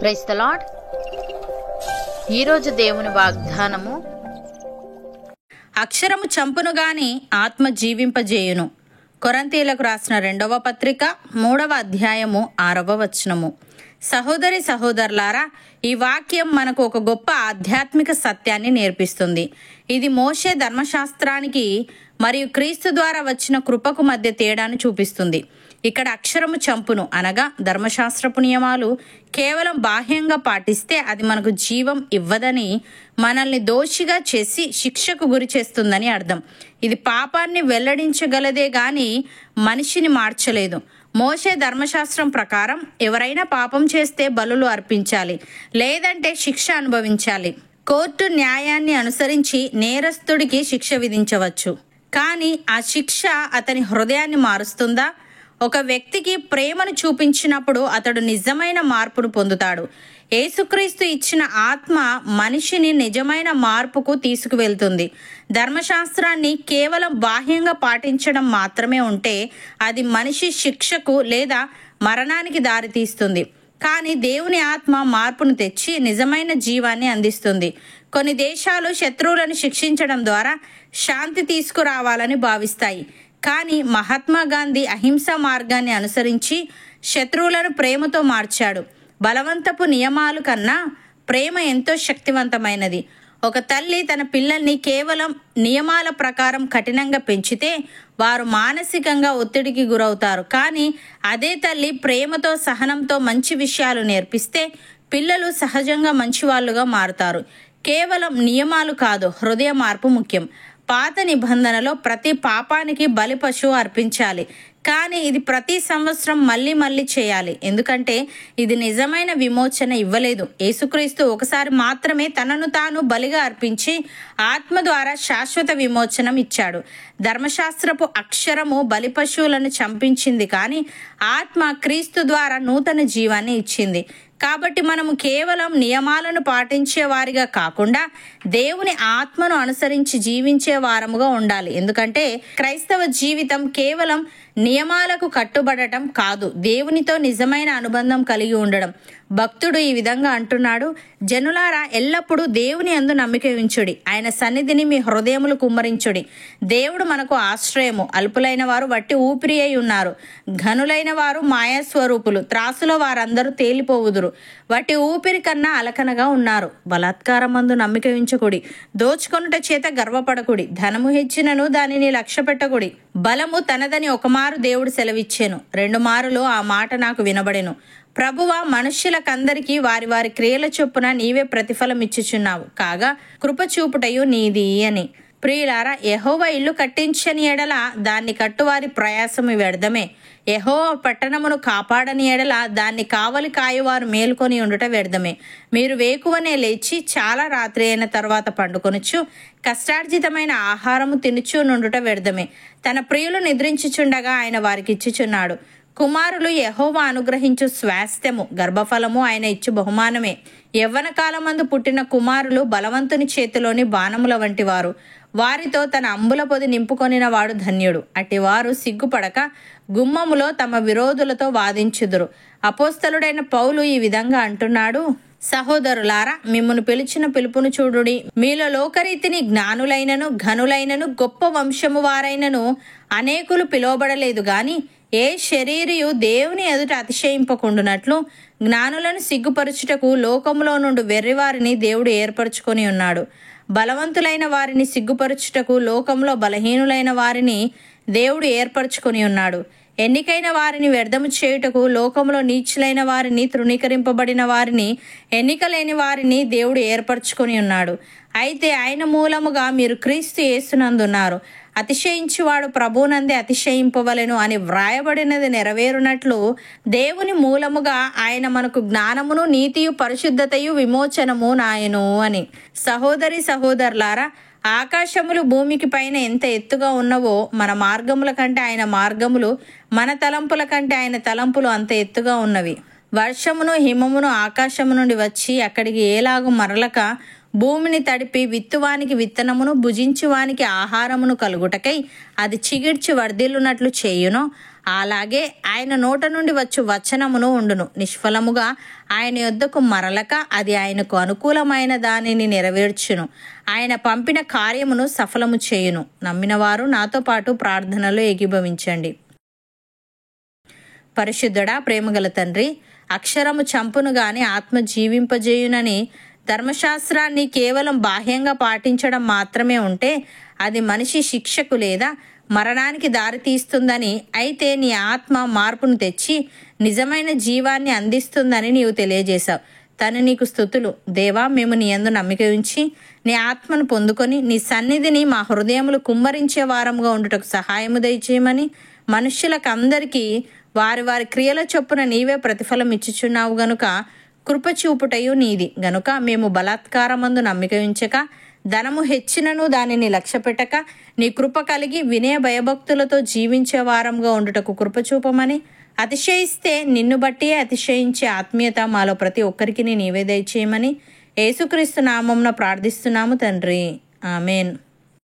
Praise the lord. ఈరోజు దేవుని వాగ్దానము, అక్షరము చంపును గాని ఆత్మ జీవింపజేయును. కొరింథీయులకు రాసిన 2వ పత్రిక 3వ అధ్యాయము 6వ వచనము. సహోదరి సహోదరులారా, ఈ వాక్యం మనకు ఒక గొప్ప ఆధ్యాత్మిక సత్యాన్ని నేర్పిస్తుంది. ఇది మోషే ధర్మశాస్త్రానికి మరియు క్రీస్తు ద్వారా వచ్చిన కృపకు మధ్య తేడాను చూపిస్తుంది. ఇక్కడ అక్షరము చంపును అనగా ధర్మశాస్త్రపు నియమాలు కేవలం బాహ్యంగా పాటిస్తే అది మనకు జీవం ఇవ్వదని, మనల్ని దోషిగా చేసి శిక్షకు గురి చేస్తుందని అర్థం. ఇది పాపాన్ని వెల్లడించగలదే గాని మనిషిని మార్చలేదు. మోషే ధర్మశాస్త్రం ప్రకారం ఎవరైనా పాపం చేస్తే బలులు అర్పించాలి, లేదంటే శిక్ష అనుభవించాలి. కోర్టు న్యాయాన్ని అనుసరించి నేరస్తుడికి శిక్ష విధించవచ్చు, కానీ ఆ శిక్ష అతని హృదయాన్ని మారుస్తుందా? ఒక వ్యక్తికి ప్రేమను చూపించినప్పుడు అతడు నిజమైన మార్పును పొందుతాడు. యేసుక్రీస్తు ఇచ్చిన ఆత్మ మనిషిని నిజమైన మార్పుకు తీసుకువెళ్తుంది. ధర్మశాస్త్రాన్ని కేవలం బాహ్యంగా పాటించడం మాత్రమే ఉంటే అది మనిషి శిక్షకు లేదా మరణానికి దారితీస్తుంది. కానీ దేవుని ఆత్మ మార్పును తెచ్చి నిజమైన జీవాన్ని అందిస్తుంది. కొన్ని దేశాలు శత్రువులను శిక్షించడం ద్వారా శాంతి తీసుకురావాలని భావిస్తాయి, కానీ మహాత్మా గాంధీ అహింసా మార్గాన్ని అనుసరించి శత్రువులను ప్రేమతో మార్చాడు. బలవంతపు నియమాలు కన్నా ప్రేమ ఎంతో శక్తివంతమైనది. ఒక తల్లి తన పిల్లల్ని కేవలం నియమాల ప్రకారం కఠినంగా పెంచితే వారు మానసికంగా ఒత్తిడికి గురవుతారు. కానీ అదే తల్లి ప్రేమతో సహనంతో మంచి విషయాలు నేర్పిస్తే పిల్లలు సహజంగా మంచివాళ్ళుగా మారుతారు. కేవలం నియమాలు కాదు, హృదయ మార్పు ముఖ్యం. పాత నిబంధనలో ప్రతి పాపానికి బలి పశువు అర్పించాలి, కానీ ఇది ప్రతి సంవత్సరం మళ్ళీ చేయాలి, ఎందుకంటే ఇది నిజమైన విమోచన ఇవ్వలేదు. యేసుక్రీస్తు ఒకసారి మాత్రమే తనను తాను బలిగా అర్పించి ఆత్మ ద్వారా శాశ్వత విమోచనం ఇచ్చాడు. ధర్మశాస్త్రపు అక్షరము బలి పశువులను చంపించింది, కానీ ఆత్మ క్రీస్తు ద్వారా నూతన జీవాన్ని ఇచ్చింది. కాబట్టి మనము కేవలం నియమాలను పాటించే వారిగా కాకుండా దేవుని ఆత్మను అనుసరించి జీవించే వారముగా ఉండాలి. ఎందుకంటే క్రైస్తవ జీవితం కేవలం నియమాలకు కట్టుబడటం కాదు, దేవునితో నిజమైన అనుబంధం కలిగి ఉండడం. భక్తుడు ఈ విధంగా అంటున్నాడు, జనులారా ఎల్లప్పుడూ దేవుని యందు నమ్మిక ఉంచుడి, ఆయన సన్నిధిని మీ హృదయములు కుమ్మరించుడి. దేవుడు మనకు ఆశ్రయము. అల్పులైన వారు వట్టి ఊపిరి అయి ఉన్నారు, ఘనులైన వారు మాయాస్వరూపులు, త్రాసులో వారందరూ తేలిపోవుదురు. వట్టి ఊపిరి కన్నా అలకనగా ఉన్నారు. బలాత్కారమందు నమ్మిక ఉంచకుడి, దోచుకొనుట చేత గర్వపడకుడి, ధనము హెచ్చినను దానిని లక్ష్యపెట్టకుడి. బలము తనదని ఒకమారు దేవుడు సెలవిచ్చెను, 2 మారులు ఆ మాట నాకు వినబడెను. ప్రభువా, మనుష్యులకందరికీ వారి వారి క్రియల చొప్పున నీవే ప్రతిఫలం ఇచ్చుచున్నావు, కాగా కృప చూపుటయు నీది అని. ప్రియులారా, యెహోవా ఇల్లు కట్టించని ఎడల దాన్ని కట్టువారి ప్రయాసము వ్యర్థమే. యెహోవా పట్టణమును కాపాడని ఎడల దాన్ని కావలి కాయువారు మేల్కొని ఉండుట వ్యర్థమే. మీరు వేకువనే లేచి చాలా రాత్రి అయిన తర్వాత పండుకొనుచు కష్టార్జితమైన ఆహారము తినుచు నుండుట వ్యర్థమే. తన ప్రియులు నిద్రించుచుండగా ఆయన వారికి ఇచ్చుచున్నాడు. కుమారులు యెహోవా అనుగ్రహించు స్వాస్థ్యము, గర్భఫలము ఆయన ఇచ్చు బహుమానమే. యవ్వన కాలమందు పుట్టిన కుమారులు బలవంతుని చేతిలోని బాణముల వంటి వారు, వారితో తన అంబుల పొది నింపుకొనిన వాడు ధన్యుడు. అటివారు సిగ్గుపడక గుమ్మములో తమ విరోధులతో వాదించుదురు. అపోస్తలుడైన పౌలు ఈ విధంగా అంటున్నాడు, సహోదరులారా, మిమ్మును పిలిచిన పిలుపును చూడుడి. మీలో లోకరీతిని జ్ఞానులైనను ఘనులైనను గొప్ప వంశము వారైనను అనేకులు పిలువబడలేదు గాని ఏ శరీరియు దేవుని ఎదుట అతిశయింపకుండునట్లు జ్ఞానులను సిగ్గుపరచుటకు లోకములో నుండి వెర్రివారిని దేవుడు ఏర్పరచుకొని ఉన్నాడు. బలవంతులైన వారిని సిగ్గుపరచుటకు లోకంలో బలహీనులైన వారిని దేవుడు ఏర్పరచుకొని ఉన్నాడు. ఎన్నికైన వారిని వ్యర్థము చేయుటకు లోకంలో నీచులైన వారిని, తృణీకరింపబడిన వారిని, ఎన్నిక లేని వారిని దేవుడు ఏర్పరచుకొని ఉన్నాడు. అయితే ఆయన మూలముగా మీరు క్రీస్తు యేసునందున్నారు. అతిశయించువాడు ప్రభువునందే అతిశయింపవలెను అని వ్రాయబడినది నెరవేరునట్లు దేవుని మూలముగా ఆయన మనకు జ్ఞానమును, నీతియు, పరిశుద్ధతయు, విమోచనము నాయను అని. సహోదరి సహోదరులారా, ఆకాశములు భూమికి పైన ఎంత ఎత్తుగా ఉన్నవో మన మార్గముల కంటే ఆయన మార్గములు, మన తలంపుల కంటే ఆయన తలంపులు అంత ఎత్తుగా ఉన్నవి. వర్షమును హిమమును ఆకాశము నుండి వచ్చి అక్కడికి ఏలాగు మరలక భూమిని తడిపి విత్తువానికి విత్తనమును, భుజించువానికి ఆహారమును కలుగుటకై అది చిగిర్చి వర్ధిల్లునట్లు చేయునో, అలాగే ఆయన నోట నుండి వచ్చు వచనమును ఉండును. నిష్ఫలముగా ఆయన యొద్దకు మరలక అది ఆయనకు అనుకూలమైన దానిని నెరవేర్చును. ఆయన పంపిన కార్యమును సఫలము చేయును. నమ్మిన వారు నాతో పాటు ప్రార్థనలో ఏకీభవించండి. పరిశుద్ధుడా, ప్రేమగల తండ్రి, అక్షరము చంపును గాని ఆత్మ జీవింపజేయునని ధర్మశాస్త్రాన్ని కేవలం బాహ్యంగా పాటించడం మాత్రమే ఉంటే అది మనిషి శిక్షకు లేదా మరణానికి దారితీస్తుందని, అయితే నీ ఆత్మ మార్పును తెచ్చి నిజమైన జీవాన్ని అందిస్తుందని నీవు తెలియజేశావు. తను నీకు స్తుతులు దేవా. మేము నీ యందు నమ్మిక ఉంచి నీ ఆత్మను పొందుకొని నీ సన్నిధిని మా హృదయములు కుమ్మరించే వారముగా ఉండుటకు సహాయము దయచేయమని, మనుష్యులకు అందరికీ వారి వారి క్రియల చొప్పున నీవే ప్రతిఫలం ఇచ్చుచున్నావు గనుక కృప చూపుటయు నీది గనుక మేము బలాత్కారమందు నమ్మిక ఉంచక ధనము హెచ్చినను దానిని లక్ష్యపెట్టక నీ కృప కలిగి వినయ భయభక్తులతో జీవించే వారంగా ఉండుటకు కృప చూపమని, అతిశయిస్తే నిన్ను బట్టి అతిశయించే ఆత్మీయత మాలో ప్రతి ఒక్కరికి నీవే దయచేయమని యేసుక్రీస్తు నామమున ప్రార్థిస్తున్నాము తండ్రి. ఆమెన్.